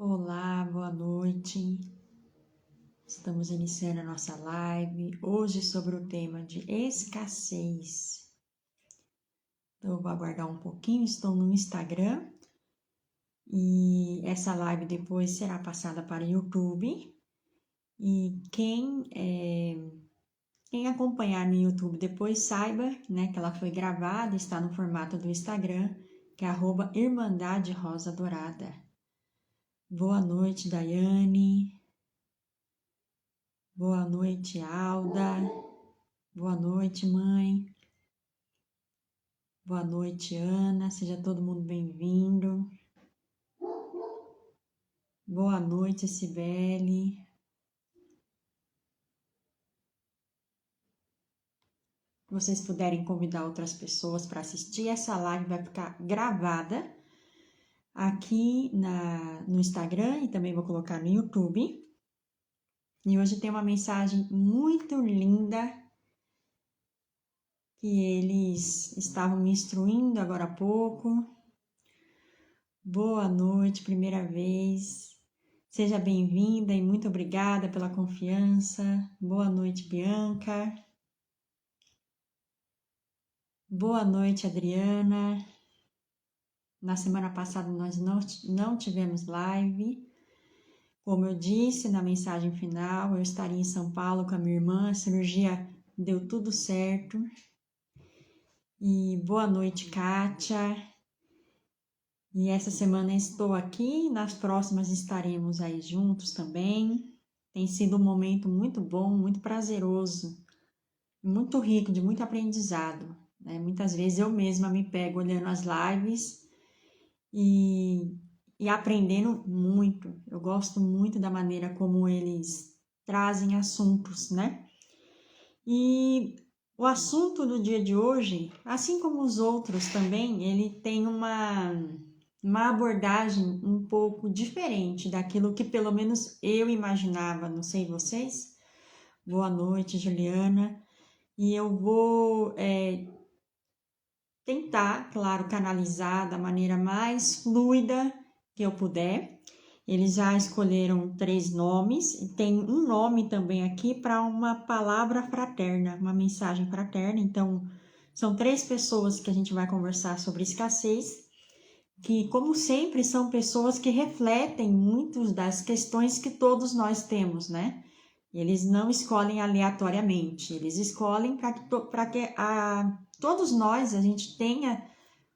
Olá, boa noite. Estamos iniciando a nossa live hoje sobre o tema de escassez. Então, eu vou aguardar um pouquinho. Estou no Instagram e essa live depois será passada para o YouTube. E quem acompanhar no YouTube depois saiba, que ela foi gravada, está no formato do Instagram, que é @Irmandade Rosa Dourada. Boa noite, Daiane. Boa noite, Alda. Boa noite, mãe. Boa noite, Ana. Seja todo mundo bem-vindo. Boa noite, Cibele. Se vocês puderem convidar outras pessoas para assistir, essa live vai ficar gravada aqui no Instagram e também vou colocar no YouTube. E hoje tem uma mensagem muito linda que eles estavam me instruindo agora há pouco. Boa noite, primeira vez. Seja bem-vinda e muito obrigada pela confiança. Boa noite, Bianca. Boa noite, Adriana. Na semana passada nós não tivemos live. Como eu disse na mensagem final, eu estaria em São Paulo com a minha irmã. A cirurgia deu tudo certo. E boa noite, Kátia. E essa semana estou aqui, nas próximas estaremos aí juntos também. Tem sido um momento muito bom, muito prazeroso, muito rico, de muito aprendizado, né? Muitas vezes eu mesma me pego olhando as lives e aprendendo muito. Eu gosto muito da maneira como eles trazem assuntos, né? E o assunto do dia de hoje, assim como os outros também, ele tem uma abordagem um pouco diferente daquilo que pelo menos eu imaginava, não sei vocês. Boa noite, Juliana. E eu vou tentar, claro, canalizar da maneira mais fluida que eu puder. Eles já escolheram 3 nomes e tem um nome também aqui para uma palavra fraterna, uma mensagem fraterna. Então, são 3 pessoas que a gente vai conversar sobre escassez, que, como sempre, são pessoas que refletem muitas das questões que todos nós temos, né? Eles não escolhem aleatoriamente, eles escolhem para que todos nós a gente tenha,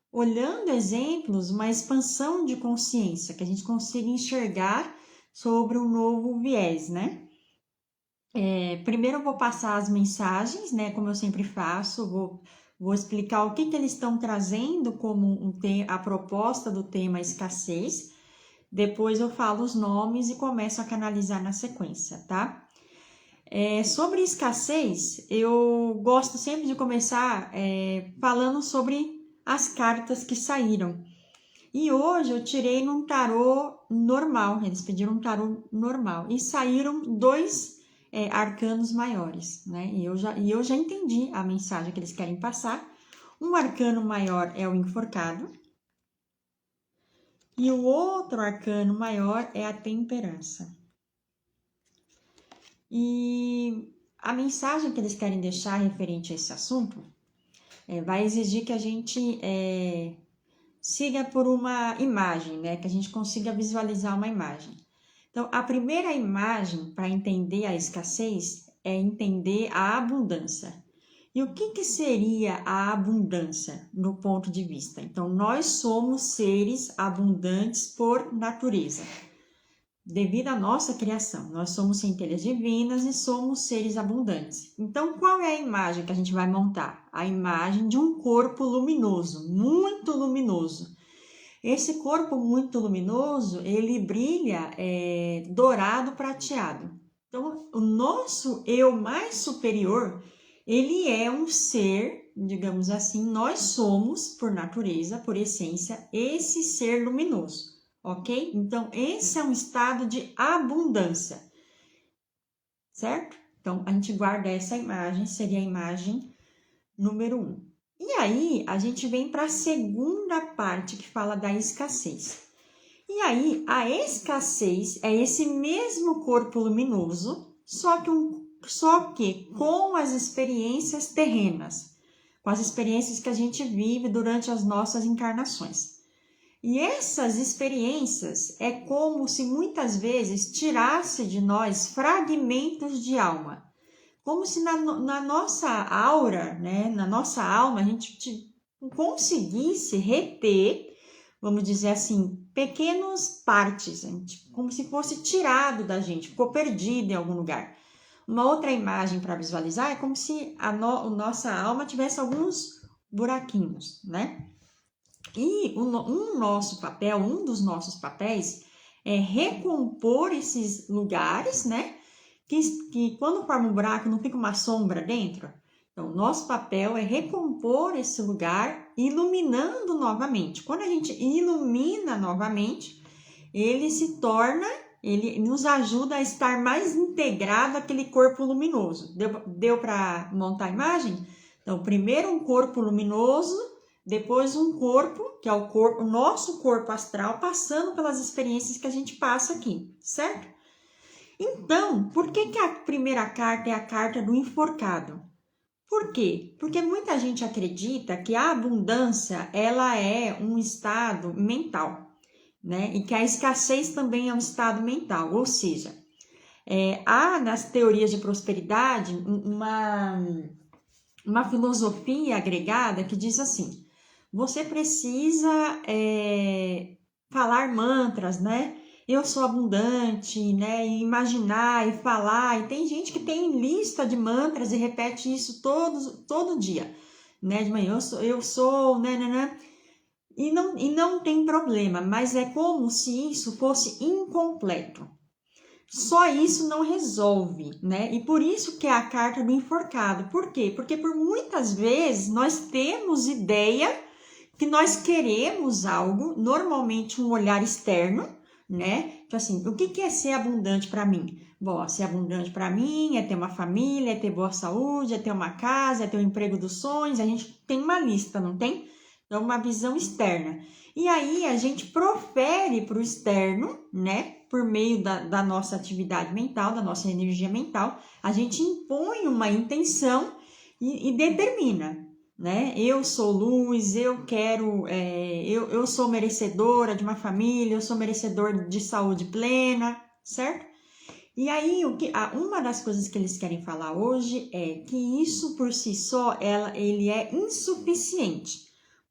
olhando exemplos, uma expansão de consciência, que a gente consiga enxergar sobre um novo viés, né? Primeiro eu vou passar as mensagens, né? Como eu sempre faço, vou explicar o que eles estão trazendo como a proposta do tema escassez. Depois eu falo os nomes e começo a canalizar na sequência, tá? Sobre escassez, eu gosto sempre de começar falando sobre as cartas que saíram. E hoje eu tirei num tarô normal, eles pediram um tarô normal. E saíram 2 arcanos maiores, né? E eu já entendi a mensagem que eles querem passar. Um arcano maior é o enforcado. E o outro arcano maior é a temperança. E a mensagem que eles querem deixar referente a esse assunto vai exigir que a gente siga por uma imagem, né? Que a gente consiga visualizar uma imagem. Então, a primeira imagem para entender a escassez é entender a abundância. E o que seria a abundância no ponto de vista? Então, nós somos seres abundantes por natureza. Devido à nossa criação, nós somos centelhas divinas e somos seres abundantes. Então, qual é a imagem que a gente vai montar? A imagem de um corpo luminoso, muito luminoso. Esse corpo muito luminoso, ele brilha dourado prateado. Então, o nosso eu mais superior, ele é um ser, digamos assim, nós somos, por natureza, por essência, esse ser luminoso. Ok? Então, esse é um estado de abundância, certo? Então, a gente guarda essa imagem, seria a imagem número 1. E aí, a gente vem para a segunda parte que fala da escassez. E aí, a escassez é esse mesmo corpo luminoso, só que com as experiências terrenas, com as experiências que a gente vive durante as nossas encarnações. E essas experiências é como se muitas vezes tirasse de nós fragmentos de alma. Como se na nossa aura, né, na nossa alma, a gente conseguisse reter, vamos dizer assim, pequenas partes, como se fosse tirado da gente, ficou perdido em algum lugar. Uma outra imagem para visualizar é como se a nossa alma tivesse alguns buraquinhos, né? E um dos nossos papéis é recompor esses lugares, né? Que quando forma um buraco não fica uma sombra dentro. Então, nosso papel é recompor esse lugar iluminando novamente. Quando a gente ilumina novamente, ele nos ajuda a estar mais integrado àquele corpo luminoso. Deu para montar a imagem? Então, primeiro um corpo luminoso, depois um corpo, que é o nosso corpo astral, passando pelas experiências que a gente passa aqui, certo? Então, por que a primeira carta é a carta do enforcado? Por quê? Porque muita gente acredita que a abundância, ela é um estado mental, né? E que a escassez também é um estado mental, ou seja, há nas teorias de prosperidade uma filosofia agregada que diz assim, você precisa falar mantras, né? Eu sou abundante, né? E imaginar e falar. E tem gente que tem lista de mantras e repete isso todo dia, né? De manhã, eu sou, né? E não tem problema, mas é como se isso fosse incompleto. Só isso não resolve, né? E por isso que é a carta do enforcado. Por quê? Porque por muitas vezes nós temos ideia que nós queremos algo, normalmente um olhar externo, né? Então, assim, o que é ser abundante para mim? Bom, ser abundante para mim é ter uma família, é ter boa saúde, é ter uma casa, é ter o emprego dos sonhos. A gente tem uma lista, não tem? Então, uma visão externa. E aí, a gente profere para o externo, né? Por meio da nossa atividade mental, da nossa energia mental, a gente impõe uma intenção e determina, né? Eu sou luz, eu quero, eu sou merecedora de uma família, eu sou merecedor de saúde plena, certo? E aí, uma das coisas que eles querem falar hoje é que isso por si só, ele é insuficiente.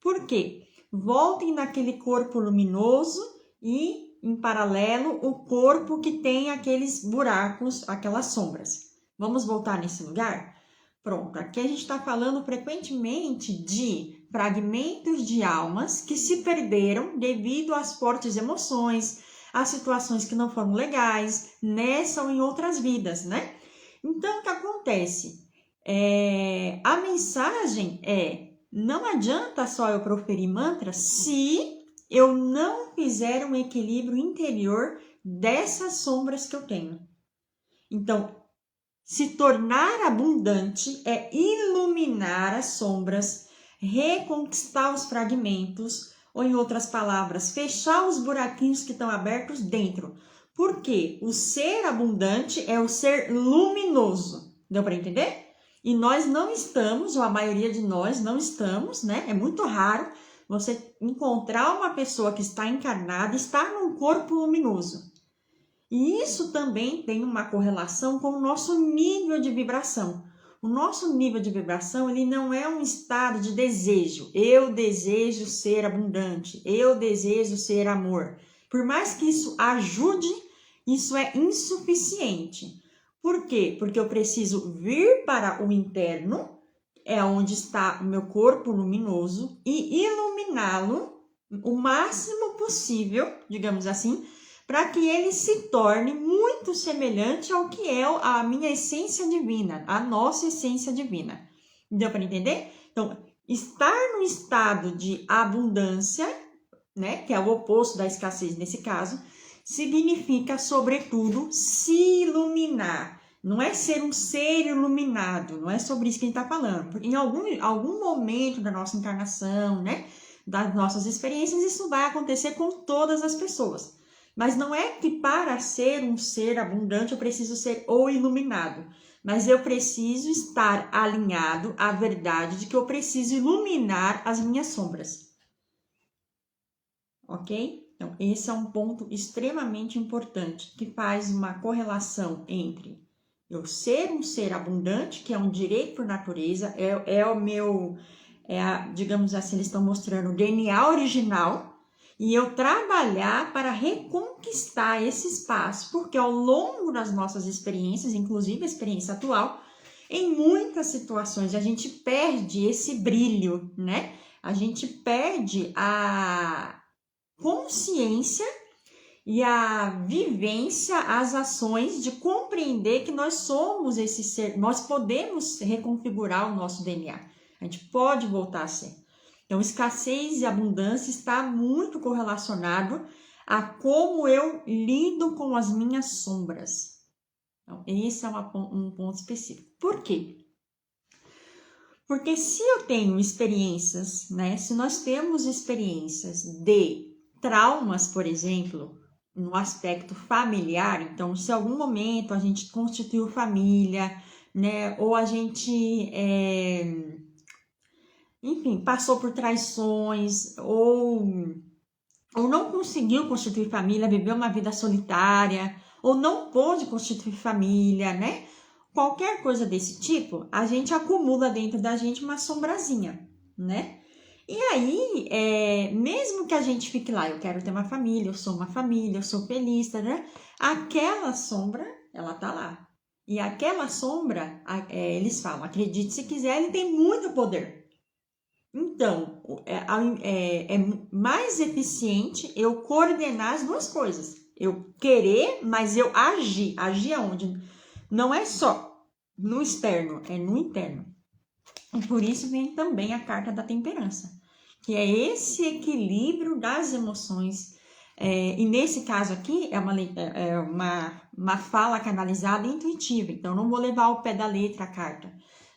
Por quê? Voltem naquele corpo luminoso e, em paralelo, o corpo que tem aqueles buracos, aquelas sombras. Vamos voltar nesse lugar? Pronto, aqui a gente está falando frequentemente de fragmentos de almas que se perderam devido às fortes emoções, às situações que não foram legais, nessa ou em outras vidas, né? Então, o que acontece? A mensagem não adianta só eu proferir mantras se eu não fizer um equilíbrio interior dessas sombras que eu tenho. Então, se tornar abundante é iluminar as sombras, reconquistar os fragmentos, ou em outras palavras, fechar os buraquinhos que estão abertos dentro. Porque o ser abundante é o ser luminoso. Deu para entender? E nós não estamos, ou a maioria de nós não estamos, né? É muito raro você encontrar uma pessoa que está encarnada e está num corpo luminoso. E isso também tem uma correlação com o nosso nível de vibração. O nosso nível de vibração, ele não é um estado de desejo. Eu desejo ser abundante, eu desejo ser amor. Por mais que isso ajude, isso é insuficiente. Por quê? Porque eu preciso vir para o interno, é onde está o meu corpo luminoso, e iluminá-lo o máximo possível, digamos assim, para que ele se torne muito semelhante ao que é a minha essência divina, a nossa essência divina. Deu para entender? Então, estar no estado de abundância, né, que é o oposto da escassez nesse caso, significa, sobretudo, se iluminar. Não é ser um ser iluminado, não é sobre isso que a gente está falando. Porque em algum momento da nossa encarnação, né, das nossas experiências, isso vai acontecer com todas as pessoas. Mas não é que para ser um ser abundante eu preciso ser o iluminado, mas eu preciso estar alinhado à verdade de que eu preciso iluminar as minhas sombras. Ok? Então, esse é um ponto extremamente importante, que faz uma correlação entre eu ser um ser abundante, que é um direito por natureza, digamos assim, eles estão mostrando o DNA original, e eu trabalhar para reconquistar esse espaço, porque ao longo das nossas experiências, inclusive a experiência atual, em muitas situações a gente perde esse brilho, né? A gente perde a consciência e a vivência, as ações de compreender que nós somos esse ser, nós podemos reconfigurar o nosso DNA. A gente pode voltar a ser. Então, escassez e abundância está muito correlacionado a como eu lido com as minhas sombras. Então, esse é um ponto específico. Por quê? Porque se eu tenho experiências, né? Se nós temos experiências de traumas, por exemplo, no aspecto familiar, então, se em algum momento a gente constituiu família, né? Ou a gente enfim, passou por traições ou não conseguiu constituir família, viveu uma vida solitária, ou não pôde constituir família, né? Qualquer coisa desse tipo, a gente acumula dentro da gente uma sombrazinha, né? E aí, mesmo que a gente fique lá, eu quero ter uma família, eu sou uma família, eu sou feliz, né? Aquela sombra, ela tá lá. E aquela sombra, eles falam, acredite se quiser, ele tem muito poder. Então, é mais eficiente eu coordenar as duas coisas. Eu querer, mas eu agir. Agir aonde? Não é só no externo, é no interno. E por isso vem também a carta da temperança, que é esse equilíbrio das emoções. E nesse caso aqui, é uma fala canalizada e intuitiva. Então, não vou levar ao pé da letra a carta.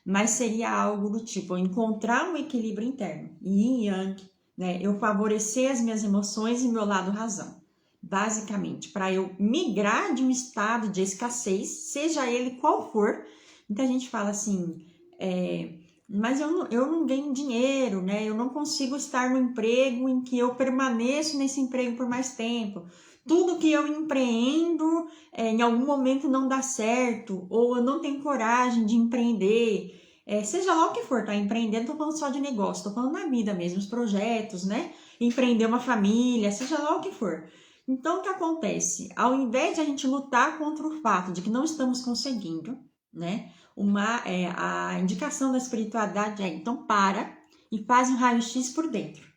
Mas seria algo do tipo, encontrar um equilíbrio interno, yin e yang, né? Eu favorecer as minhas emoções e meu lado razão. Basicamente, para eu migrar de um estado de escassez, seja ele qual for. Muita gente fala assim, mas eu não ganho dinheiro, né? Eu não consigo estar no emprego em que eu permaneço nesse emprego por mais tempo. Tudo que eu empreendo, em algum momento não dá certo, ou eu não tenho coragem de empreender. Seja lá o que for, tá? Empreender, não tô falando só de negócio, tô falando na vida mesmo, os projetos, né? Empreender uma família, seja lá o que for. Então, o que acontece? Ao invés de a gente lutar contra o fato de que não estamos conseguindo, né? A indicação da espiritualidade é, então para e faz um raio-x por dentro.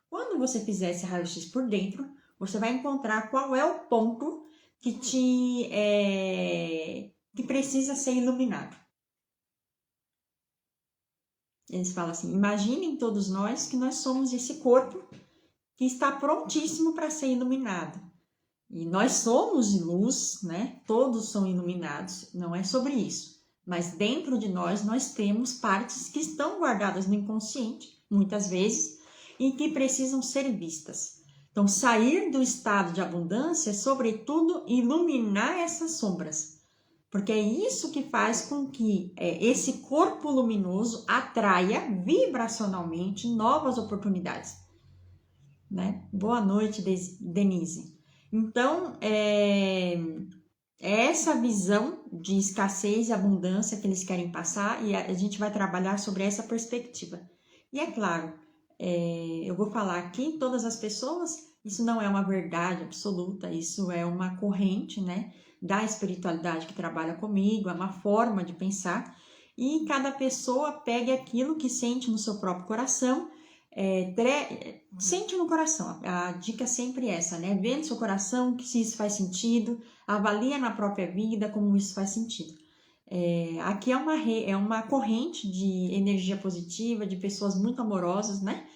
Quando você fizer esse raio-x por dentro, você vai encontrar qual é o ponto que que precisa ser iluminado. Eles falam assim, imaginem todos nós que nós somos esse corpo que está prontíssimo para ser iluminado. E nós somos luz, né? Todos são iluminados, não é sobre isso. Mas dentro de nós temos partes que estão guardadas no inconsciente, muitas vezes, e que precisam ser vistas. Então, sair do estado de abundância é, sobretudo, iluminar essas sombras. Porque é isso que faz com que esse corpo luminoso atraia vibracionalmente novas oportunidades. Né? Boa noite, Denise. Então, é essa visão de escassez e abundância que eles querem passar e a gente vai trabalhar sobre essa perspectiva. E é claro, eu vou falar aqui, todas as pessoas, isso não é uma verdade absoluta, isso é uma corrente, né, da espiritualidade que trabalha comigo, é uma forma de pensar, e cada pessoa pega aquilo que sente no seu próprio coração, sente no coração, a dica é sempre essa, né, vê no seu coração se isso faz sentido, avalia na própria vida como isso faz sentido. Aqui é uma corrente de energia positiva, de pessoas muito amorosas, né?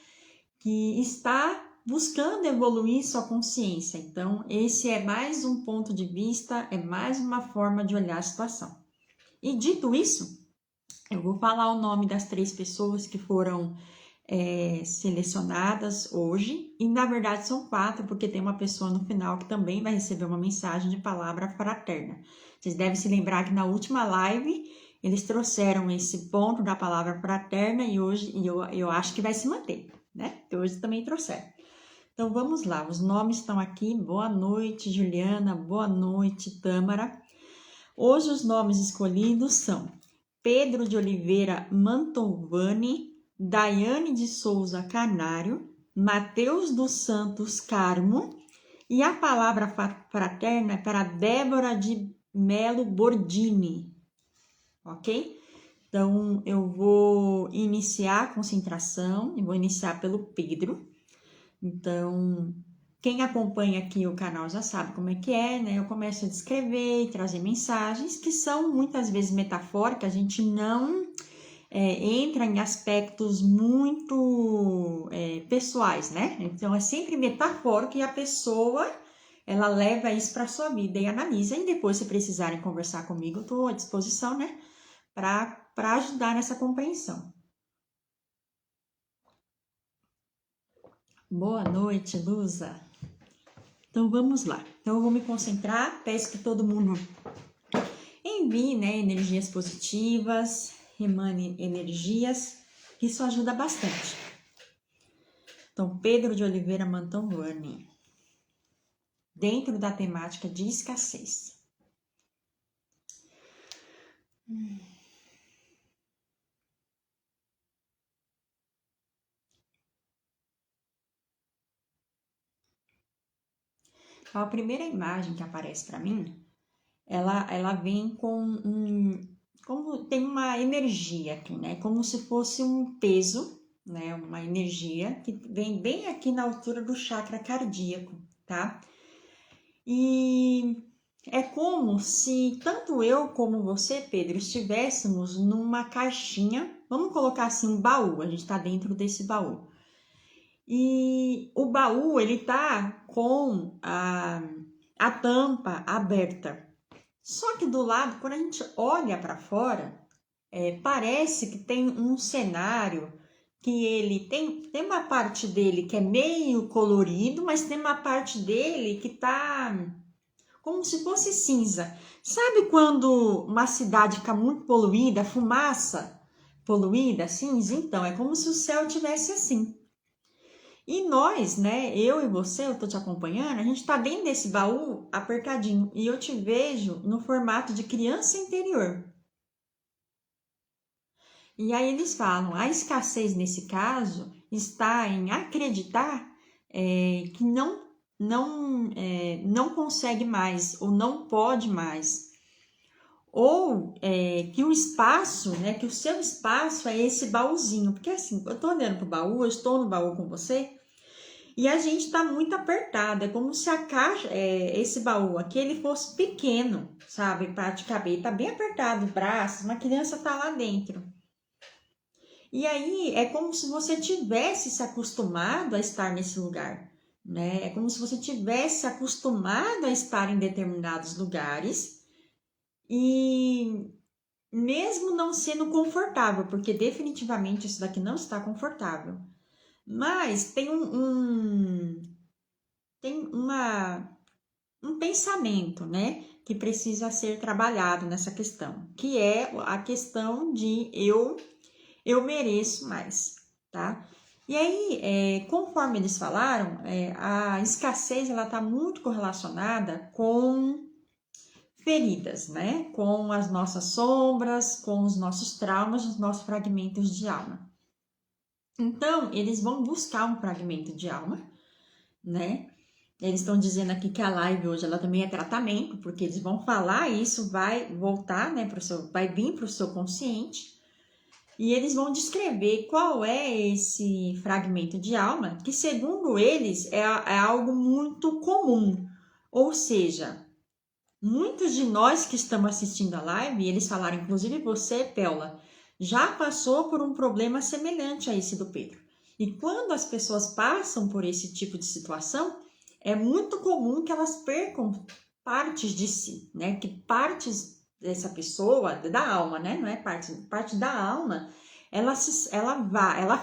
Que está buscando evoluir sua consciência. Então, esse é mais um ponto de vista, é mais uma forma de olhar a situação. E dito isso, eu vou falar o nome das 3 pessoas que foram selecionadas hoje, e na verdade são 4, porque tem uma pessoa no final que também vai receber uma mensagem de palavra fraterna. Vocês devem se lembrar que na última live eles trouxeram esse ponto da palavra fraterna e hoje eu acho que vai se manter, né? Que hoje também trouxeram. Então vamos lá, os nomes estão aqui. Boa noite, Juliana. Boa noite, Tâmara. Hoje os nomes escolhidos são Pedro de Oliveira Mantovani, Daiane de Souza Canário, Mateus dos Santos Carmo, e a palavra fraterna é para Débora de Melo Bordini, ok? Então, eu vou iniciar a concentração e vou iniciar pelo Pedro. Então, quem acompanha aqui o canal já sabe como é que é, né? Eu começo a descrever e trazer mensagens que são muitas vezes metafóricas, a gente não entra em aspectos muito pessoais, né? Então, é sempre metafórico e a pessoa, ela leva isso para sua vida e analisa. E depois, se precisarem conversar comigo, eu estou à disposição, né? Para ajudar nessa compreensão. Boa noite, Luza. Então, vamos lá. Então, eu vou me concentrar, peço que todo mundo envie, né, energias positivas, emane energias, que isso ajuda bastante. Então, Pedro de Oliveira Mantovani, dentro da temática de escassez. A primeira imagem que aparece para mim, ela vem como tem uma energia aqui, né? Como se fosse um peso, né? Uma energia que vem bem aqui na altura do chakra cardíaco, tá? E é como se tanto eu como você, Pedro, estivéssemos numa caixinha, vamos colocar assim um baú, a gente tá dentro desse baú. E o baú, ele tá com a tampa aberta. Só que do lado, quando a gente olha para fora, parece que tem um cenário que ele tem uma parte dele que é meio colorido, mas tem uma parte dele que tá como se fosse cinza. Sabe quando uma cidade fica muito poluída, fumaça poluída, cinza? Então, é como se o céu tivesse assim. E nós, né, eu e você, eu tô te acompanhando, a gente tá dentro desse baú apertadinho e eu te vejo no formato de criança interior. E aí eles falam, a escassez nesse caso está em acreditar que não consegue mais ou não pode mais. Ou que o espaço, né, que o seu espaço é esse baúzinho. Porque assim, eu tô olhando pro baú, eu estou no baú com você, e a gente tá muito apertado. É como se a caixa, esse baú aqui, ele fosse pequeno, sabe? Para te caber, tá bem apertado os braços, uma criança tá lá dentro. E aí é como se você tivesse se acostumado a estar nesse lugar, né? É como se você tivesse acostumado a estar em determinados lugares e mesmo não sendo confortável, porque definitivamente isso daqui não está confortável. Mas tem um pensamento, né, que precisa ser trabalhado nessa questão, que é a questão de eu mereço mais, tá? E aí, conforme eles falaram, a escassez ela está muito correlacionada com feridas, né? Com as nossas sombras, com os nossos traumas, os nossos fragmentos de alma. Então, eles vão buscar um fragmento de alma, né? Eles estão dizendo aqui que a live hoje ela também é tratamento, porque eles vão falar e isso vai voltar, né, vai vir para o seu consciente. E eles vão descrever qual é esse fragmento de alma, que segundo eles é algo muito comum. Ou seja, muitos de nós que estamos assistindo a live, eles falaram, inclusive você, Péola, já passou por um problema semelhante a esse do Pedro. E quando as pessoas passam por esse tipo de situação, é muito comum que elas percam partes de si, né? Que partes dessa pessoa, da alma, né? Não é parte da alma, ela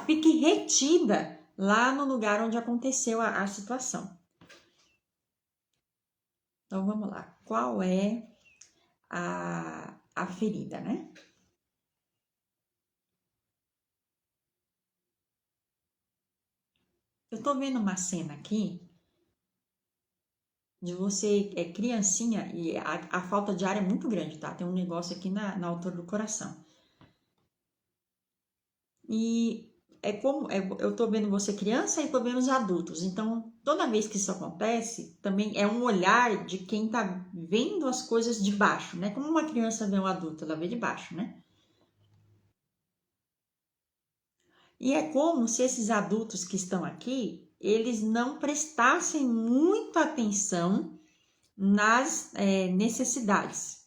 fique retida lá no lugar onde aconteceu a situação. Então, vamos lá. Qual é a ferida, né? Eu tô vendo uma cena aqui de você, criancinha, e a falta de ar é muito grande, tá? Tem um negócio aqui na altura do coração. E eu tô vendo você criança e tô vendo os adultos. Então, toda vez que isso acontece, também é um olhar de quem tá vendo as coisas de baixo, né? Como uma criança vê um adulto, ela vê de baixo, né? E é como se esses adultos que estão aqui, eles não prestassem muita atenção nas necessidades.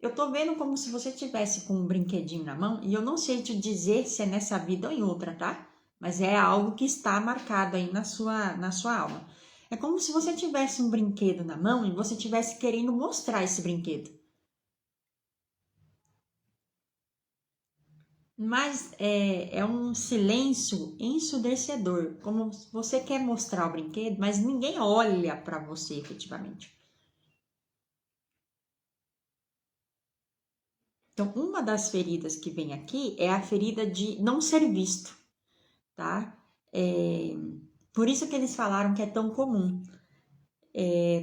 Eu tô vendo como se você tivesse com um brinquedinho na mão, e eu não sei te dizer se é nessa vida ou em outra, tá? Mas é algo que está marcado aí na sua alma. É como se você tivesse um brinquedo na mão e você tivesse querendo mostrar esse brinquedo. Mas é um silêncio ensurdecedor, como se você quer mostrar o brinquedo, mas ninguém olha para você efetivamente. Então, uma das feridas que vem aqui é a ferida de não ser visto, tá? Por isso que eles falaram que é tão comum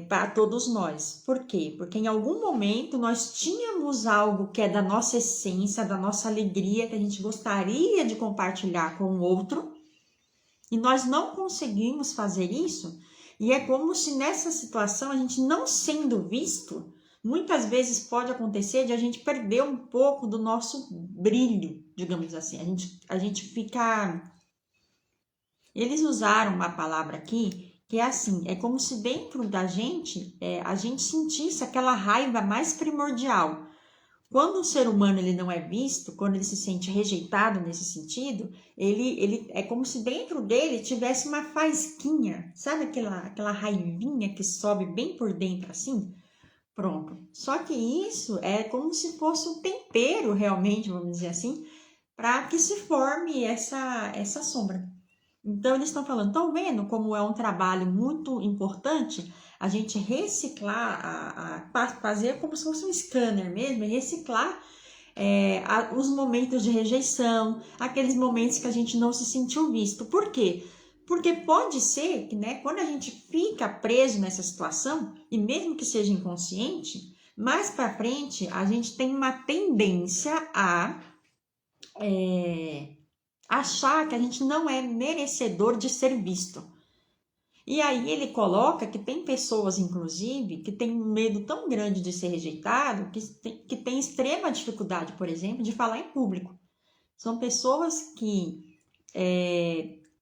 para todos nós. Por quê? Porque em algum momento nós tínhamos algo que é da nossa essência, da nossa alegria, que a gente gostaria de compartilhar com o outro, e nós não conseguimos fazer isso, e é como se nessa situação a gente não sendo visto, muitas vezes pode acontecer de a gente perder um pouco do nosso brilho, digamos assim. A gente fica. Eles usaram uma palavra aqui que é assim: é como se dentro da gente a gente sentisse aquela raiva mais primordial. Quando o ser humano ele não é visto, quando ele se sente rejeitado nesse sentido, ele é como se dentro dele tivesse uma faísquinha, sabe aquela raivinha que sobe bem por dentro assim? Pronto. Só que isso é como se fosse um tempero realmente, vamos dizer assim, para que se forme essa sombra. Então, eles estão falando, estão vendo como é um trabalho muito importante a gente reciclar, fazer como se fosse um scanner mesmo, reciclar os momentos de rejeição, aqueles momentos que a gente não se sentiu visto. Por quê? Porque pode ser que, né, quando a gente fica preso nessa situação, e mesmo que seja inconsciente, mais para frente a gente tem uma tendência a achar que a gente não é merecedor de ser visto. E aí ele coloca que tem pessoas, inclusive, que têm um medo tão grande de ser rejeitado, que tem extrema dificuldade, por exemplo, de falar em público. São pessoas que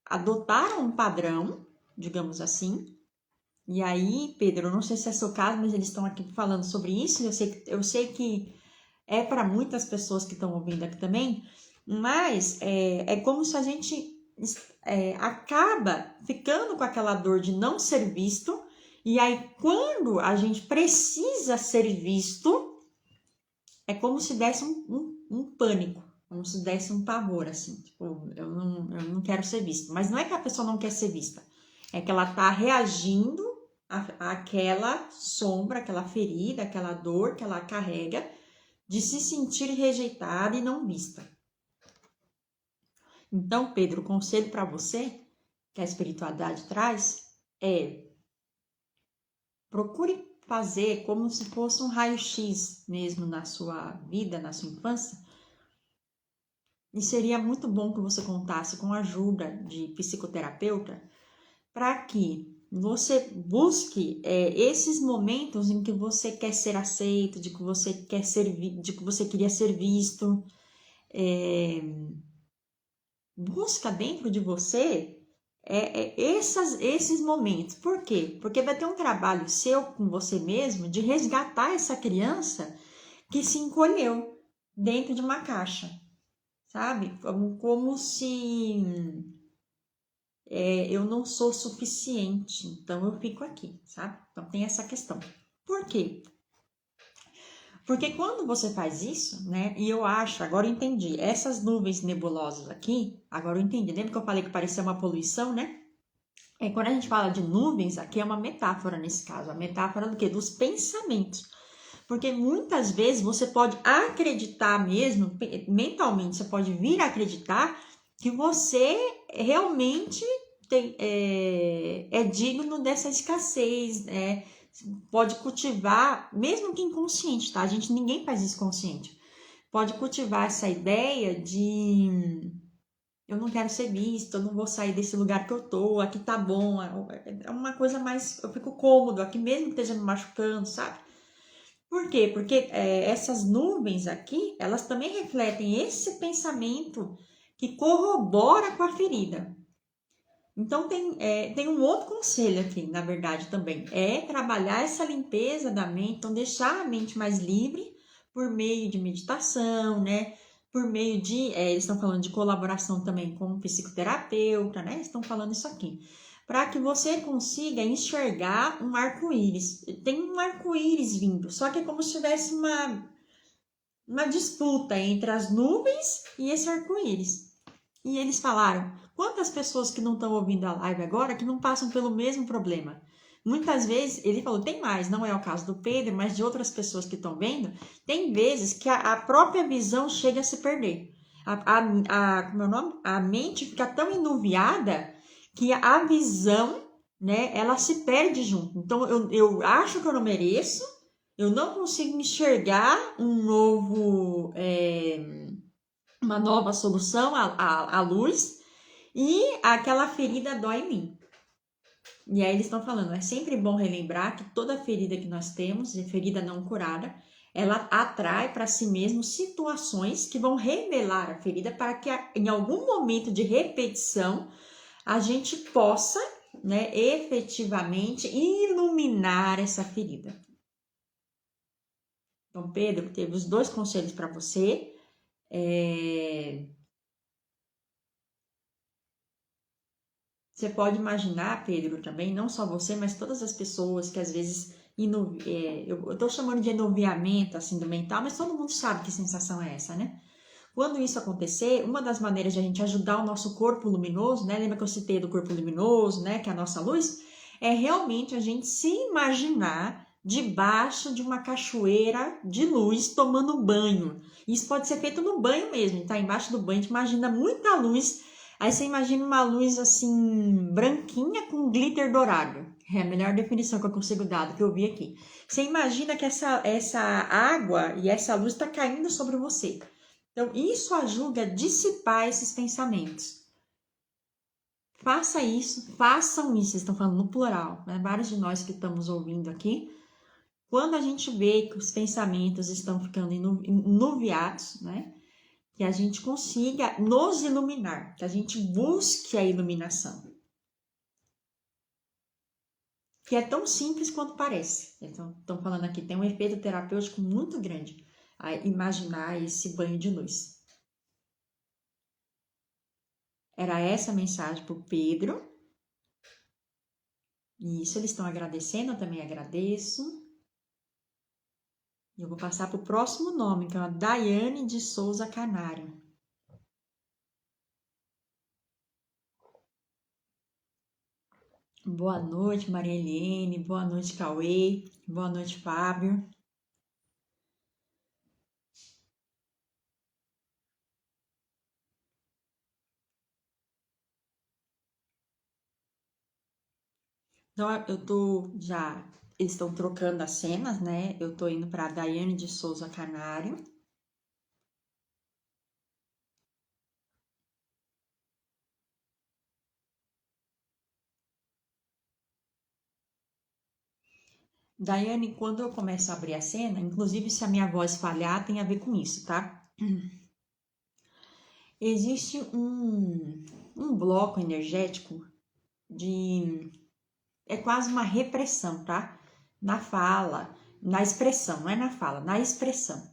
adotaram um padrão, digamos assim. E aí, Pedro, eu não sei se é seu caso, mas eles estão aqui falando sobre isso. Eu sei que é para muitas pessoas que estão ouvindo aqui também, mas é como se a gente acaba ficando com aquela dor de não ser visto, e aí quando a gente precisa ser visto, é como se desse um pânico, como se desse um pavor, assim, tipo, eu não quero ser visto. Mas não é que a pessoa não quer ser vista, é que ela está reagindo àquela sombra, aquela ferida, aquela dor que ela carrega, de se sentir rejeitada e não vista. Então, Pedro, o conselho para você, que a espiritualidade traz, é procure fazer como se fosse um raio-x mesmo na sua vida, na sua infância. E seria muito bom que você contasse com a ajuda de psicoterapeuta para que você busque esses momentos em que você quer ser aceito, de que você quer ser, de que você queria ser visto. Busca dentro de você esses momentos. Por quê? Porque vai ter um trabalho seu com você mesmo de resgatar essa criança que se encolheu dentro de uma caixa, sabe? Como se eu não sou suficiente, então eu fico aqui, sabe? Então tem essa questão. Por quê? Porque quando você faz isso, né? E eu acho, agora eu entendi, essas nuvens nebulosas aqui, agora eu entendi. Lembra que eu falei que parecia uma poluição, né? Quando a gente fala de nuvens, aqui é uma metáfora nesse caso. A metáfora do quê? Dos pensamentos. Porque muitas vezes você pode acreditar mesmo, mentalmente, você pode vir a acreditar que você realmente é digno dessa escassez, pode cultivar, mesmo que inconsciente, tá? Ninguém faz isso consciente. Pode cultivar essa ideia de eu não quero ser vista, eu não vou sair desse lugar que eu tô, aqui tá bom, é uma coisa mais, eu fico cômodo aqui mesmo que esteja me machucando, sabe? Por quê? Porque essas nuvens aqui, elas também refletem esse pensamento que corrobora com a ferida. Então, tem um outro conselho aqui, na verdade, também. É trabalhar essa limpeza da mente, então deixar a mente mais livre por meio de meditação, né? Por meio de, eles estão falando de colaboração também com o psicoterapeuta, né? Estão falando isso aqui. Para que você consiga enxergar um arco-íris. Tem um arco-íris vindo, só que é como se tivesse uma disputa entre as nuvens e esse arco-íris. E eles falaram, quantas pessoas que não estão ouvindo a live agora que não passam pelo mesmo problema? Muitas vezes, ele falou, tem mais, não é o caso do Pedro, mas de outras pessoas que estão vendo, tem vezes que a própria visão chega a se perder. Como é o nome? A mente fica tão enuviada que a visão, né, ela se perde junto. Então, eu acho que eu não mereço, eu não consigo enxergar uma nova solução à luz, e aquela ferida dói em mim. E aí eles estão falando, é sempre bom relembrar que toda ferida que nós temos, ferida não curada, ela atrai para si mesmo situações que vão revelar a ferida para que em algum momento de repetição a gente possa, né, efetivamente iluminar essa ferida. Então, Pedro, teve os 2 conselhos para você. Você pode imaginar, Pedro, também, não só você, mas todas as pessoas que às vezes eu estou chamando de enuviamento assim do mental, mas todo mundo sabe que sensação é essa, né? Quando isso acontecer, uma das maneiras de a gente ajudar o nosso corpo luminoso, né? Lembra que eu citei do corpo luminoso, né? Que é a nossa luz? É realmente a gente se imaginar debaixo de uma cachoeira de luz tomando banho. Isso pode ser feito no banho mesmo, tá? Embaixo do banho, a gente imagina muita luz. Aí você imagina uma luz assim, branquinha com glitter dourado. É a melhor definição que eu consigo dar do que eu vi aqui. Você imagina que essa água e essa luz está caindo sobre você. Então, isso ajuda a dissipar esses pensamentos. Faça isso, façam isso. Vocês estão falando no plural, né? Vários de nós que estamos ouvindo aqui. Quando a gente vê que os pensamentos estão ficando enuviados, né? Que a gente consiga nos iluminar, que a gente busque a iluminação. Que é tão simples quanto parece. Então, estão falando aqui, tem um efeito terapêutico muito grande a imaginar esse banho de luz. Era essa a mensagem para o Pedro. E isso eles estão agradecendo, eu também agradeço. E eu vou passar para o próximo nome, que é a Daiane de Souza Canário. Boa noite, Maria Eliane. Boa noite, Cauê. Boa noite, Fábio. Então, eles estão trocando as cenas, né? Eu tô indo para a Daiane de Souza Canário. Daiane, quando eu começo a abrir a cena, inclusive se a minha voz falhar, tem a ver com isso, tá? Existe um bloco energético é quase uma repressão, tá? Na fala, na expressão, não é na fala, na expressão.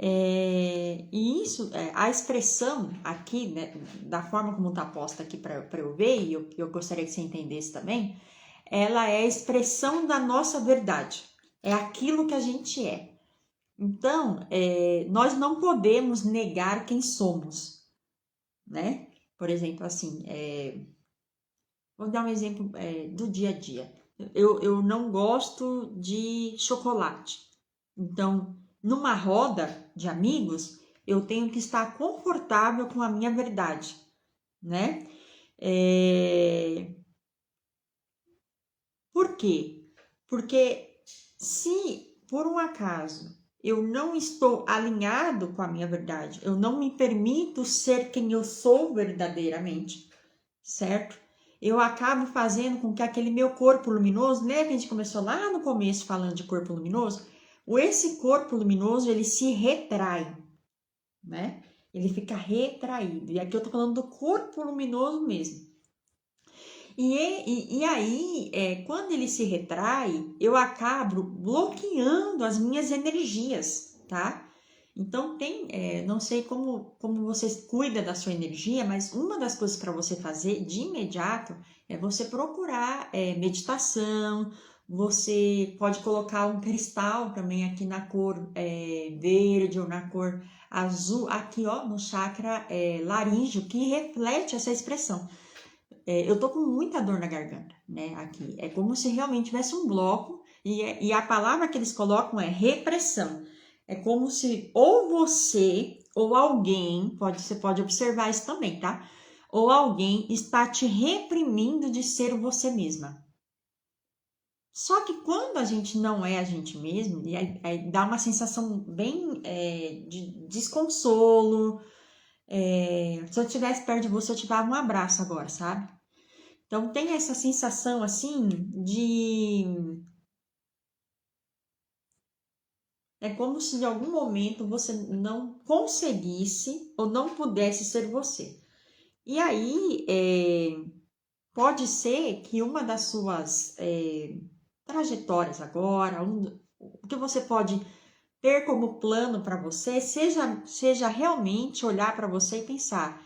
E isso, a expressão aqui, né, da forma como está posta aqui para eu ver, e eu gostaria que você entendesse também, ela é a expressão da nossa verdade. É aquilo que a gente é. Então, nós não podemos negar quem somos, né? Por exemplo, assim, vou dar um exemplo do dia a dia. Eu não gosto de chocolate. Então, numa roda de amigos, eu tenho que estar confortável com a minha verdade, né? Por quê? Porque se por um acaso eu não estou alinhado com a minha verdade, eu não me permito ser quem eu sou verdadeiramente, certo? Eu acabo fazendo com que aquele meu corpo luminoso, lembra que a gente começou lá no começo falando de corpo luminoso? Esse corpo luminoso, ele se retrai, né? Ele fica retraído. E aqui eu tô falando do corpo luminoso mesmo. E aí, quando ele se retrai, eu acabo bloqueando as minhas energias, tá? Então, não sei como você cuida da sua energia, mas uma das coisas para você fazer de imediato é você procurar meditação. Você pode colocar um cristal também aqui na cor verde ou na cor azul, aqui ó, no chakra laríngeo, que reflete essa expressão. Eu tô com muita dor na garganta, né? Aqui. É como se realmente tivesse um bloco, e a palavra que eles colocam é repressão. É como se ou você ou alguém, você pode observar isso também, tá? Ou alguém está te reprimindo de ser você mesma. Só que quando a gente não é a gente mesmo, e aí dá uma sensação bem de desconsolo. Se eu estivesse perto de você, eu te dava um abraço agora, sabe? Então tem essa sensação assim de. É como se em algum momento você não conseguisse ou não pudesse ser você. E aí pode ser que uma das suas trajetórias agora, o que você pode ter como plano para você, seja realmente olhar para você e pensar: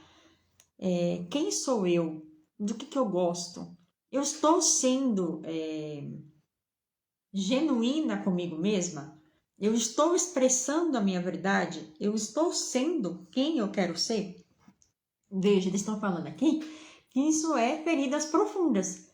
quem sou eu? Do que eu gosto? Eu estou sendo genuína comigo mesma? Eu estou expressando a minha verdade? Eu estou sendo quem eu quero ser? Veja, eles estão falando aqui que isso é feridas profundas.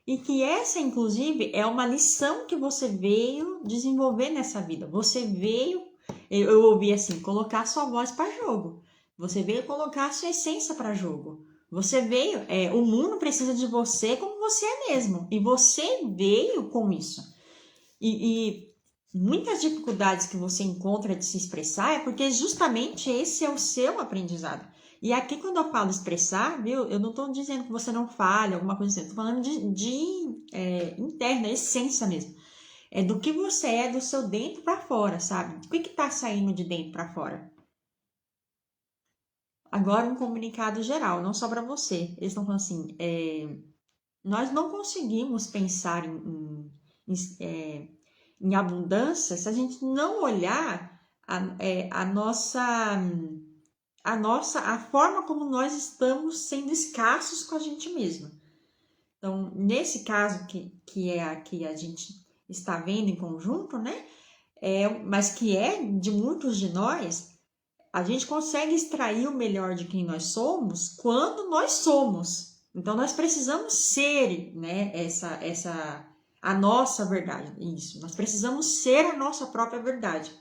E que essa, inclusive, é uma lição que você veio desenvolver nessa vida. Você veio, eu ouvi assim, colocar sua voz para jogo. Você veio colocar sua essência para jogo. Você veio, o mundo precisa de você como você é mesmo. E você veio com isso. E muitas dificuldades que você encontra de se expressar é porque justamente esse é o seu aprendizado. E aqui, quando eu falo expressar, viu, eu não estou dizendo que você não fale, alguma coisa assim, estou falando de interna, essência mesmo. É do que você é do seu dentro para fora, sabe? O que está saindo de dentro para fora? Agora, um comunicado geral, não só para você. Eles estão falando assim: nós não conseguimos pensar em abundância se a gente não olhar a forma como nós estamos sendo escassos com a gente mesmo. Então, nesse caso que é a que a gente está vendo em conjunto, né? Mas que é de muitos de nós, a gente consegue extrair o melhor de quem nós somos quando nós somos. Então, nós precisamos ser, né, a nossa verdade. Isso, nós precisamos ser a nossa própria verdade.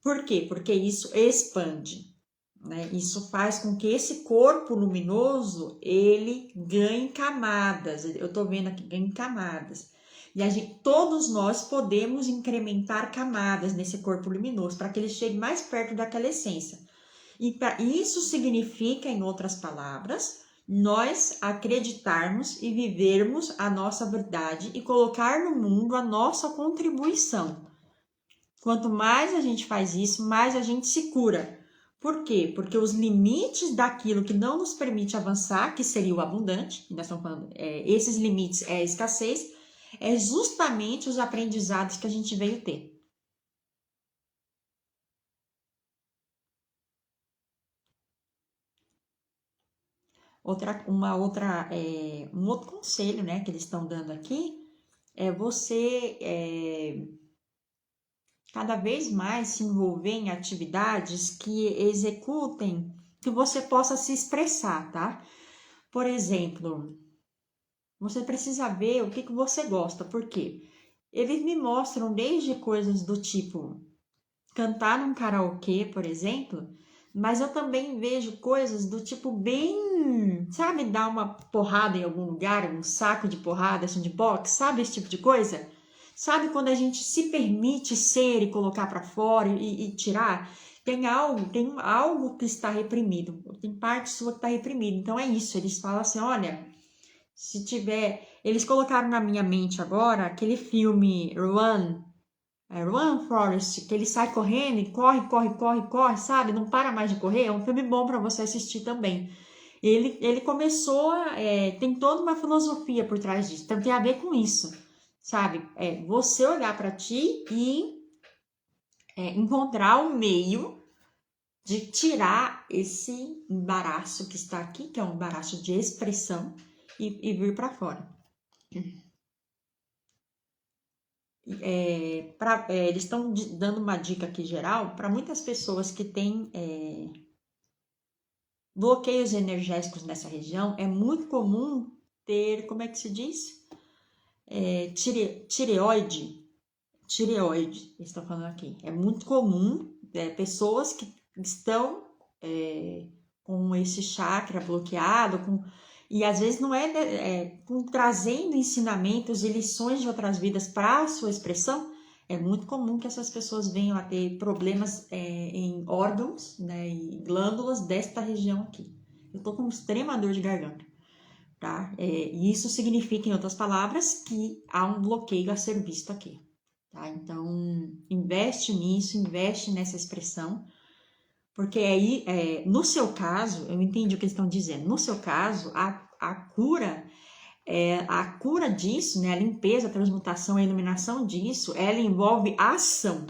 Por quê? Porque isso expande, né? Isso faz com que esse corpo luminoso, ele ganhe camadas. Eu tô vendo aqui, ganhe camadas. E todos nós podemos incrementar camadas nesse corpo luminoso para que ele chegue mais perto daquela essência. E isso significa, em outras palavras, nós acreditarmos e vivermos a nossa verdade e colocar no mundo a nossa contribuição. Quanto mais a gente faz isso, mais a gente se cura. Por quê? Porque os limites daquilo que não nos permite avançar, que seria o abundante, nós estamos falando, esses limites é a escassez, é justamente os aprendizados que a gente veio ter. Um outro conselho, né, que eles estão dando aqui é você cada vez mais se envolver em atividades que executem, que você possa se expressar, tá? Por exemplo, você precisa ver o que você gosta, por quê? Eles me mostram desde coisas do tipo cantar num karaokê, por exemplo, mas eu também vejo coisas do tipo bem, sabe, dar uma porrada em algum lugar, um saco de porrada, assim, de boxe, sabe esse tipo de coisa? Sabe quando a gente se permite ser e colocar para fora e tirar? Tem algo que está reprimido, tem parte sua que está reprimida. Então é isso, eles falam assim, olha, se tiver, eles colocaram na minha mente agora aquele filme Run, Forrest, que ele sai correndo e corre, corre, corre, corre, sabe? Não para mais de correr. É um filme bom para você assistir também. Ele começou, tem toda uma filosofia por trás disso. Então tem a ver com isso, sabe? Você olhar para ti e encontrar um meio de tirar esse embaraço que está aqui, que é um embaraço de expressão, e vir para fora. Eles estão dando uma dica aqui geral para muitas pessoas que têm bloqueios energéticos nessa região. É muito comum ter, como é que se diz? Tireoide. Tireoide, eles estão falando aqui. É muito comum pessoas que estão com esse chakra bloqueado, e às vezes não trazendo ensinamentos e lições de outras vidas para a sua expressão. É muito comum que essas pessoas venham a ter problemas em órgãos, né, e glândulas desta região aqui. Eu tô com extrema dor de garganta, tá? E isso significa, em outras palavras, que há um bloqueio a ser visto aqui, tá? Então, investe nisso, investe nessa expressão, porque aí, no seu caso, eu entendi o que eles estão dizendo, no seu caso, a cura disso, né, a limpeza, a transmutação, a iluminação disso, ela envolve ação,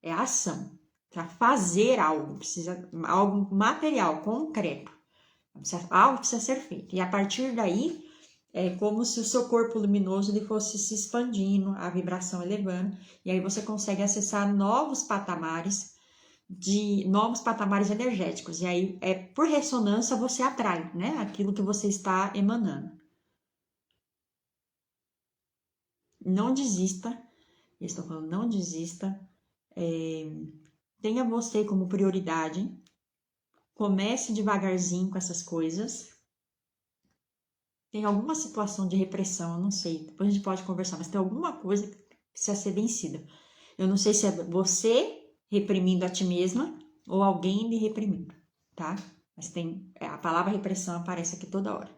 ação, para fazer algo, precisa algo material, concreto, algo precisa ser feito, e a partir daí, é como se o seu corpo luminoso ele fosse se expandindo, a vibração elevando, e aí você consegue acessar novos patamares energéticos, e aí por ressonância você atrai, né, aquilo que você está emanando. Não desista, eu estou falando, não desista, tenha você como prioridade, comece devagarzinho com essas coisas. Tem alguma situação de repressão, eu não sei, depois a gente pode conversar, mas tem alguma coisa que precisa ser vencida. Eu não sei se é você reprimindo a ti mesma ou alguém lhe reprimindo, tá? Mas a palavra repressão aparece aqui toda hora.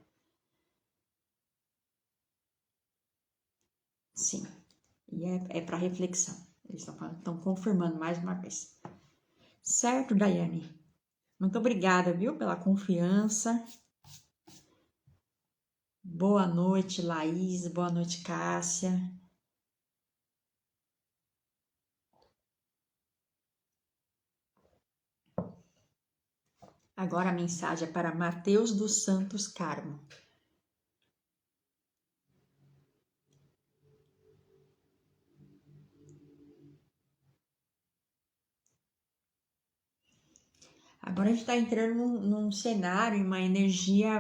Sim, e é para reflexão. Eles estão confirmando mais uma vez. Certo, Daiane? Muito obrigada, viu, pela confiança. Boa noite, Laís. Boa noite, Cássia. Agora a mensagem é para Mateus dos Santos Carmo. Agora a gente está entrando num cenário, uma energia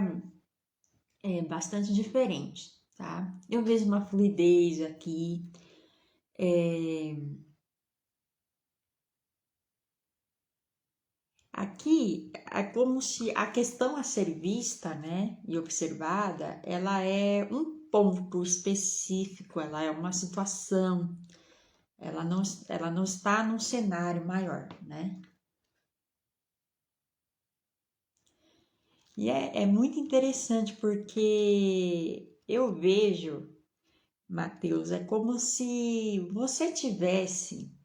bastante diferente, tá? Eu vejo uma fluidez aqui. Aqui é como se a questão a ser vista, né, e observada, ela é um ponto específico, ela é uma situação, ela não está num cenário maior, né? E é muito interessante porque eu vejo, Mateus, é como se você tivesse.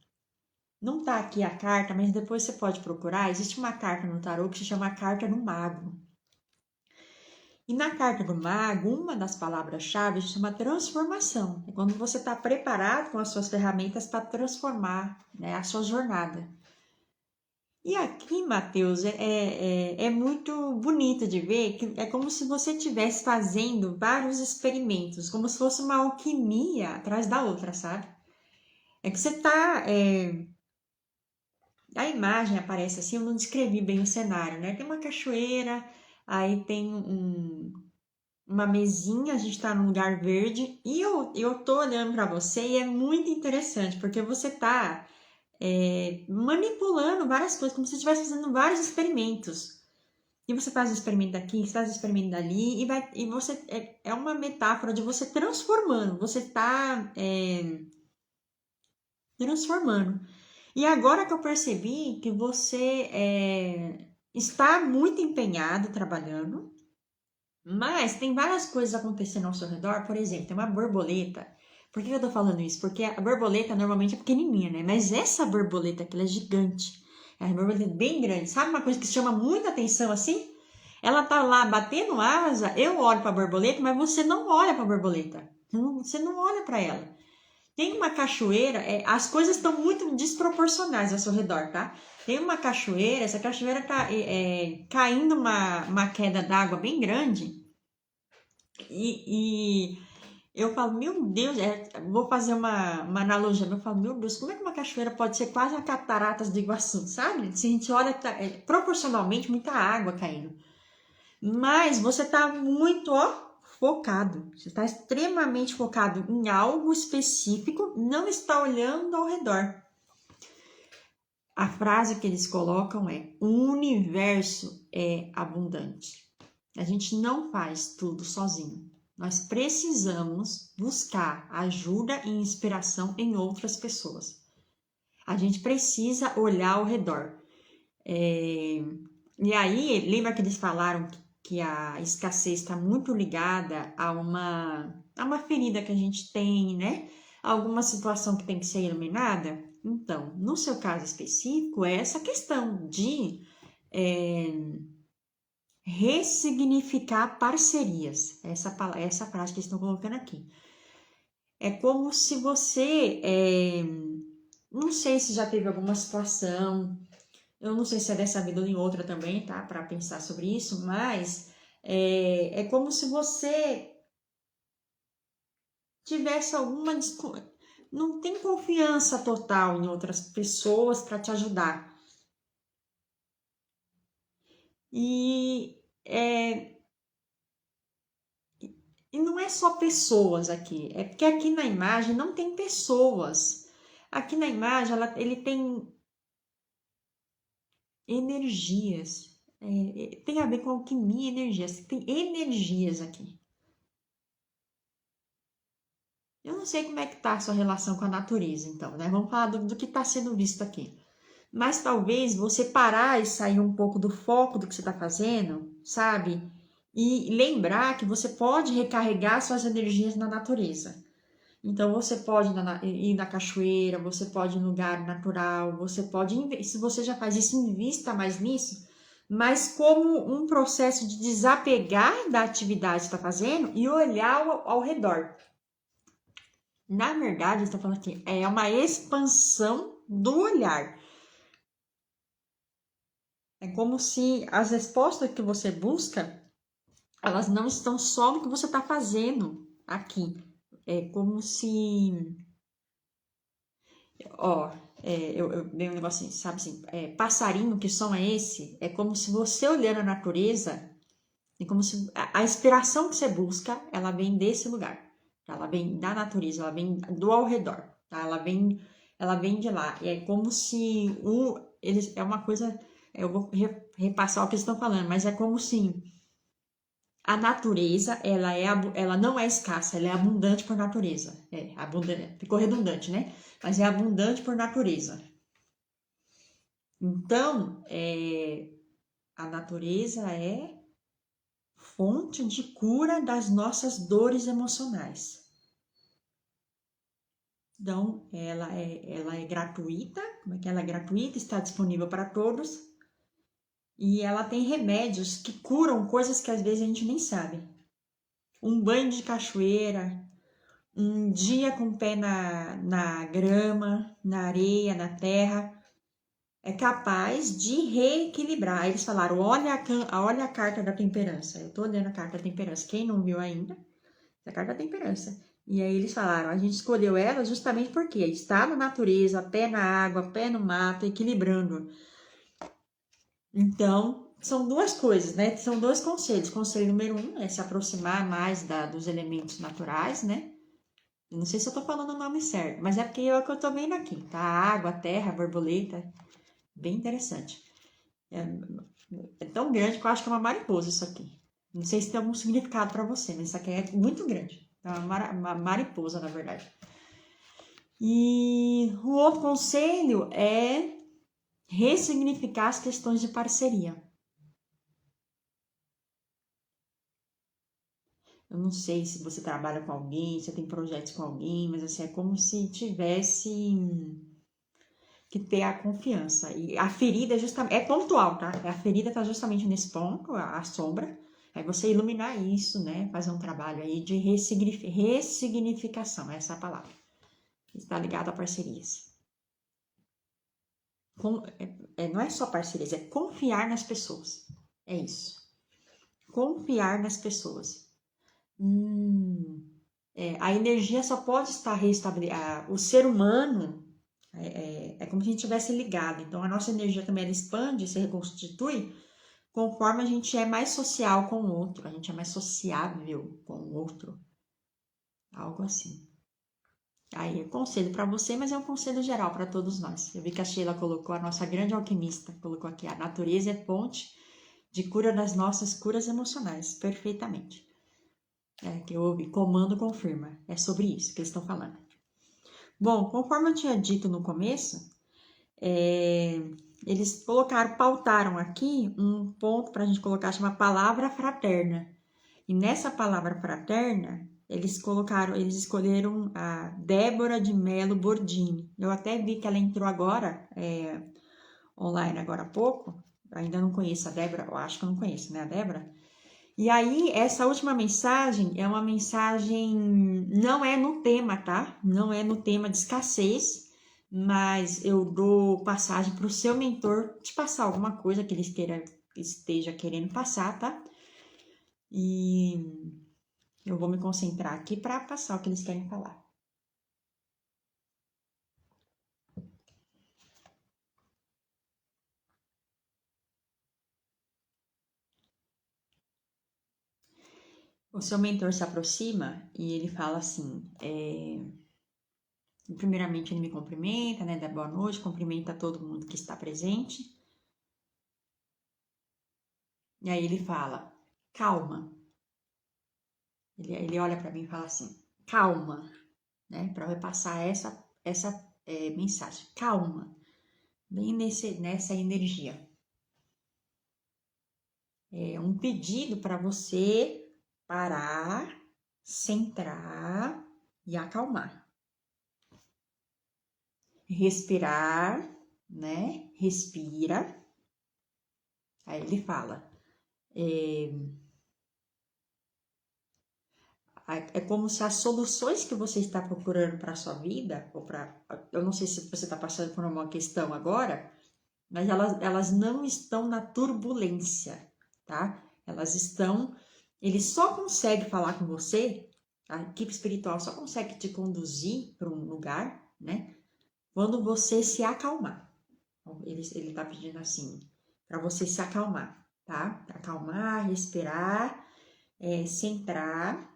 Não tá aqui a carta, mas depois você pode procurar. Existe uma carta no tarô que se chama Carta do Mago. E na carta do mago, uma das palavras-chave se chama transformação. É quando você está preparado com as suas ferramentas para transformar, né, a sua jornada. E aqui, Matheus, é muito bonito de ver que é como se você estivesse fazendo vários experimentos, como se fosse uma alquimia atrás da outra, sabe? É que você tá. A imagem aparece assim, eu não descrevi bem o cenário, né? Tem uma cachoeira, aí tem uma mesinha, a gente tá num lugar verde, e eu tô olhando para você e é muito interessante, porque você tá manipulando várias coisas, como se estivesse fazendo vários experimentos. E você faz o experimento aqui, você faz o experimento dali, e você é uma metáfora de você transformando, você está transformando. E agora que eu percebi que você está muito empenhado trabalhando, mas tem várias coisas acontecendo ao seu redor, por exemplo, tem uma borboleta. Por que eu tô falando isso? Porque a borboleta normalmente é pequenininha, né? Mas essa borboleta aqui, ela é gigante. É uma borboleta bem grande. Sabe uma coisa que chama muita atenção assim? Ela tá lá batendo asa, eu olho para a borboleta, mas você não olha para a borboleta. Você não olha para ela. Tem uma cachoeira, as coisas estão muito desproporcionais ao seu redor, tá? Tem uma cachoeira, essa cachoeira tá caindo uma queda d'água bem grande e eu falo, meu Deus, vou fazer uma analogia, eu falo, meu Deus, como é que uma cachoeira pode ser quase a cataratas do Iguaçu, sabe? Se a gente olha, tá, proporcionalmente muita água caindo. Mas você está muito, focado. Você está extremamente focado em algo específico, não está olhando ao redor. A frase que eles colocam é: o universo é abundante. A gente não faz tudo sozinho. Nós precisamos buscar ajuda e inspiração em outras pessoas. A gente precisa olhar ao redor. E aí, lembra que eles falaram que a escassez está muito ligada a uma ferida que a gente tem, né? Alguma situação que tem que ser iluminada? Então, no seu caso específico, é essa questão de ressignificar parcerias. Essa frase que eles estão colocando aqui. É como se você, não sei se já teve alguma situação. Eu não sei se é dessa vida ou em outra também, tá? Para pensar sobre isso, mas é como se você tivesse não tem confiança total em outras pessoas para te ajudar. E, e não é só pessoas aqui, é porque aqui na imagem não tem pessoas. Aqui na imagem ele tem energias. Tem a ver com alquimia e energias. Tem energias aqui. Eu não sei como é que tá a sua relação com a natureza, então, né? Vamos falar do que está sendo visto aqui. Mas talvez você parar e sair um pouco do foco do que você está fazendo, sabe? E lembrar que você pode recarregar suas energias na natureza. Então você pode ir na cachoeira, você pode ir em lugar natural, você pode, se você já faz isso, invista mais nisso, mas como um processo de desapegar da atividade que está fazendo e olhar ao redor. Na verdade, está falando aqui, é uma expansão do olhar. É como se as respostas que você busca, elas não estão só no que você está fazendo aqui. É como se, ó, eu dei um negocinho, sabe assim, passarinho, que som é esse? É como se você olhando a natureza, é como se a inspiração que você busca, ela vem desse lugar. Ela vem da natureza, ela vem do ao redor, tá? Ela vem de lá. É como se é uma coisa, eu vou repassar o que eles estão falando, mas é como se a natureza, ela não é escassa, ela é abundante por natureza. Abundante, ficou redundante, né? Mas é abundante por natureza. Então, a natureza é fonte de cura das nossas dores emocionais. Então, ela é gratuita, como é que ela é gratuita? Está disponível para todos. E ela tem remédios que curam coisas que às vezes a gente nem sabe. Um banho de cachoeira, um dia com o pé na grama, na areia, na terra, é capaz de reequilibrar. Eles falaram, olha a carta da temperança. Eu tô olhando a carta da temperança. Quem não viu ainda, é a carta da temperança. E aí eles falaram, a gente escolheu ela justamente porque está na natureza, pé na água, pé no mato, equilibrando. Então, são duas coisas, né? São dois conselhos. Conselho número 1 é se aproximar mais dos elementos naturais, né? Eu não sei se eu tô falando o nome certo, mas é porque é o que eu tô vendo aqui, tá? A água, a terra, a borboleta, bem interessante. É tão grande que eu acho que é uma mariposa isso aqui. Não sei se tem algum significado para você, mas isso aqui é muito grande. É uma mariposa, na verdade. E o outro conselho é ressignificar as questões de parceria. Eu não sei se você trabalha com alguém, se tem projetos com alguém, mas assim, é como se tivesse que ter a confiança. E a ferida justamente é pontual, tá? A ferida tá justamente nesse ponto, a sombra. É você iluminar isso, né? Fazer um trabalho aí de ressignificação, essa é a palavra. Está ligado a parcerias. Não é só parcerias, é confiar nas pessoas. É isso. Confiar nas pessoas. A energia só pode estar restabelecida. O ser humano é como se a gente estivesse ligado. Então, a nossa energia também ela expande, se reconstitui, conforme a gente é mais social com o outro. A gente é mais sociável com o outro. Algo assim. Aí é conselho para você, mas é um conselho geral para todos nós. Eu vi que a Sheila colocou, a nossa grande alquimista, colocou aqui, a natureza é fonte de cura das nossas curas emocionais, perfeitamente. Que eu ouvi, comando confirma, é sobre isso que eles estão falando. Bom, conforme eu tinha dito no começo, eles pautaram aqui um ponto para a gente colocar, chama palavra fraterna. E nessa palavra fraterna, eles escolheram a Débora de Mello Bordini. Eu até vi que ela entrou agora, online agora há pouco. Ainda não conheço a Débora, eu acho que eu não conheço, né, a Débora? E aí, essa última mensagem é uma mensagem, não é no tema, tá? Não é no tema de escassez, mas eu dou passagem para o seu mentor te passar alguma coisa que ele esteja querendo passar, tá? E eu vou me concentrar aqui para passar o que eles querem falar. O seu mentor se aproxima e ele fala assim, primeiramente ele me cumprimenta, né, dá boa noite, cumprimenta todo mundo que está presente. E aí ele fala, calma. Ele olha para mim e fala assim, calma, né, para repassar essa mensagem, calma, bem nessa energia. É um pedido para você parar, centrar e acalmar. Respirar, né? Respira. Aí ele fala. É como se as soluções que você está procurando para a sua vida, eu não sei se você está passando por uma questão agora, mas elas não estão na turbulência, tá? Ele só consegue falar com você, a equipe espiritual só consegue te conduzir para um lugar, né? Quando você se acalmar. Ele tá pedindo assim, para você se acalmar, tá? Acalmar, respirar, centrar.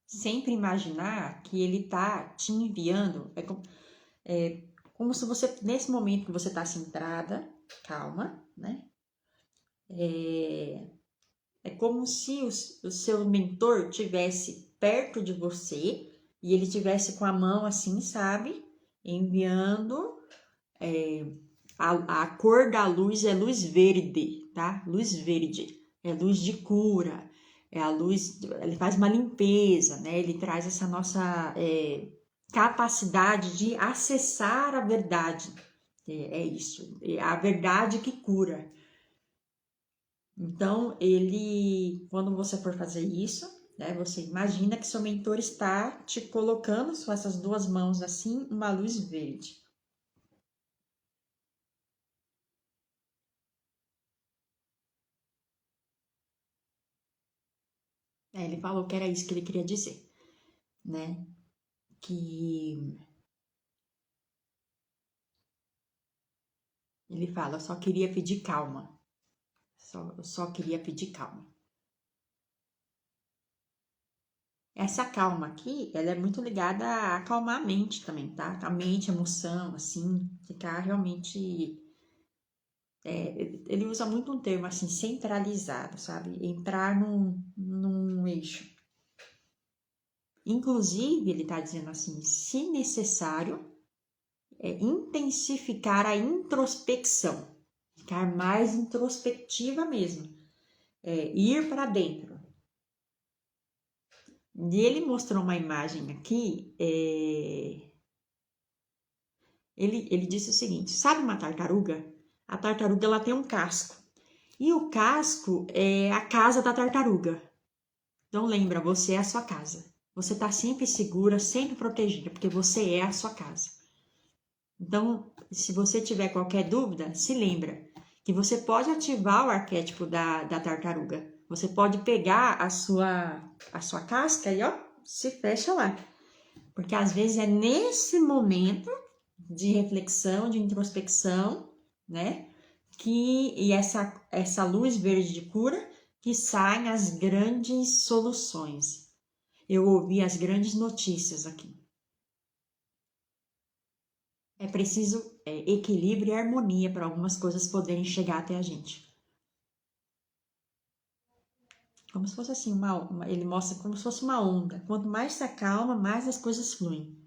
Sempre imaginar que ele tá te enviando. Como se você, nesse momento que você tá centrada, calma, né? É como se o seu mentor tivesse perto de você e ele tivesse com a mão assim, sabe? Enviando. A cor da luz é luz verde, tá? Luz verde. É luz de cura. É a luz. Ele faz uma limpeza, né? Ele traz essa nossa capacidade de acessar a verdade. É isso. É a verdade que cura. Então, quando você for fazer isso, né? Você imagina que seu mentor está te colocando com essas duas mãos assim, uma luz verde. Ele falou que era isso que ele queria dizer, né? Que ele fala, eu só queria pedir calma. Eu só queria pedir calma. Essa calma aqui, ela é muito ligada a acalmar a mente também, tá? A mente, a emoção, assim, ficar realmente... ele usa muito um termo, assim, centralizado, sabe? Entrar num eixo. Inclusive, ele tá dizendo assim, se necessário, intensificar a introspecção. Ficar mais introspectiva mesmo. Ir para dentro. E ele mostrou uma imagem aqui, ele disse o seguinte, sabe uma tartaruga? A tartaruga ela tem um casco, e o casco é a casa da tartaruga. Então lembra, você é a sua casa. Você está sempre segura, sempre protegida, porque você é a sua casa. Então, se você tiver qualquer dúvida, se lembra que você pode ativar o arquétipo da tartaruga. Você pode pegar a sua casca e ó, se fecha lá. Porque às vezes é nesse momento de reflexão, de introspecção, né? E essa luz verde de cura que saem as grandes soluções. Eu ouvi as grandes notícias aqui. É preciso equilíbrio e harmonia para algumas coisas poderem chegar até a gente. Como se fosse assim, ele mostra como se fosse uma onda. Quanto mais se acalma, mais as coisas fluem.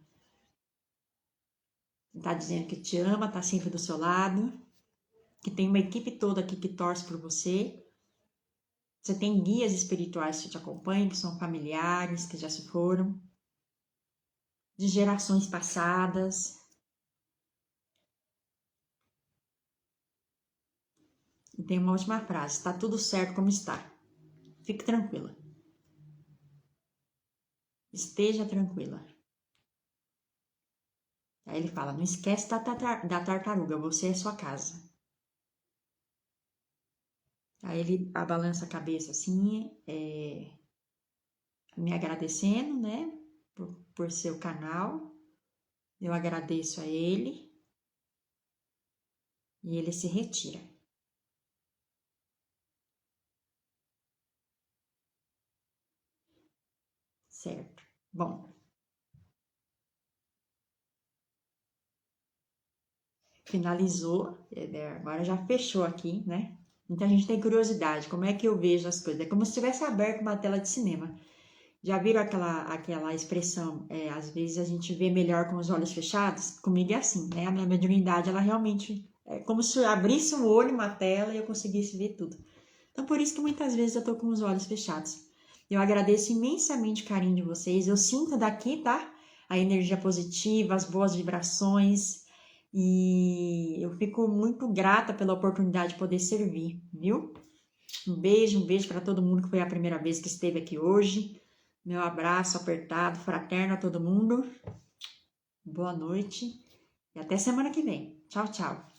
Tá dizendo que te ama, tá sempre do seu lado, que tem uma equipe toda aqui que torce por você. Você tem guias espirituais que te acompanham, que são familiares, que já se foram, de gerações passadas. E tem uma última frase, tá tudo certo como está. Fique tranquila. Esteja tranquila. Aí ele fala, não esquece da tartaruga, você é sua casa. Aí ele balança a cabeça assim, me agradecendo, né, por seu canal. Eu agradeço a ele. E ele se retira. Certo. Bom. Finalizou, agora já fechou aqui, né? Muita gente tem curiosidade, como é que eu vejo as coisas? É como se tivesse aberto uma tela de cinema. Já viram aquela expressão, às vezes a gente vê melhor com os olhos fechados? Comigo é assim, né? A minha mediunidade, ela realmente é como se eu abrisse um olho, uma tela e eu conseguisse ver tudo. Então, por isso que muitas vezes eu tô com os olhos fechados. Eu agradeço imensamente o carinho de vocês, eu sinto daqui, tá? A energia positiva, as boas vibrações, e eu fico muito grata pela oportunidade de poder servir, viu? Um beijo para todo mundo que foi a primeira vez que esteve aqui hoje. Meu abraço apertado, fraterno a todo mundo. Boa noite e até semana que vem. Tchau, tchau.